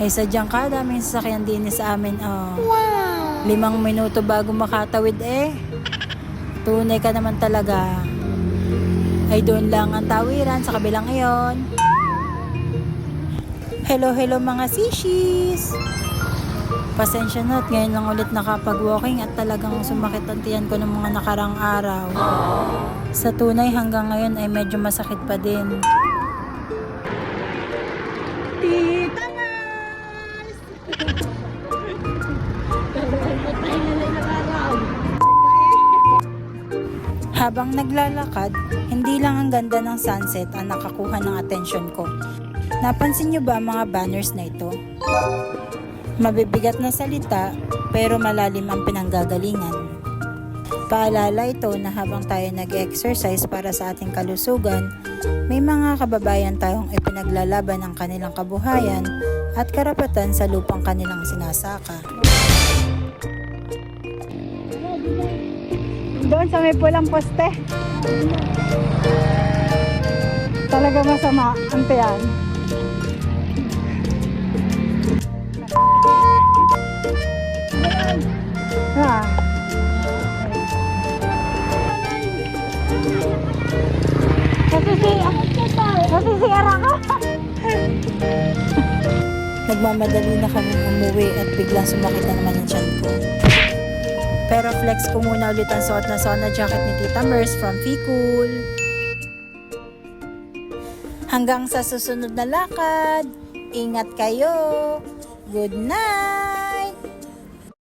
Ay sadyang kadaming sasakyan din sa amin. Oh. 5 minuto bago makatawid eh. Tunay ka naman talaga. Ay doon lang ang tawiran sa kabilang iyon. Hello mga sishis. Pasensya na at ngayon lang ulit nakapag-walking at talagang sumakit ang tiyan ko ng mga nakarang araw. Sa tunay hanggang ngayon ay medyo masakit pa din. Tita Mars! Habang naglalakad, hindi lang ang ganda ng sunset ang nakakuha ng atensyon ko. Napansin niyo ba ang mga banners na ito? Mabibigat na salita pero malalim ang pinanggagalingan. Paalala ito na habang tayo nag-exercise para sa ating kalusugan, may mga kababayan tayong ipinaglalaban ang kanilang kabuhayan at karapatan sa lupang kanilang sinasaka. Doon sa may pulang poste. Talaga masama ang tiyan. Ah. Nasisira ka. Nagmamadali na kami umuwi at biglang sumakit na naman ang tiyan ko. Pero flex ko muna ulit ang suot na sauna jacket ni Tita Mars from Fikul. Hanggang sa susunod na lakad, ingat kayo. Good night!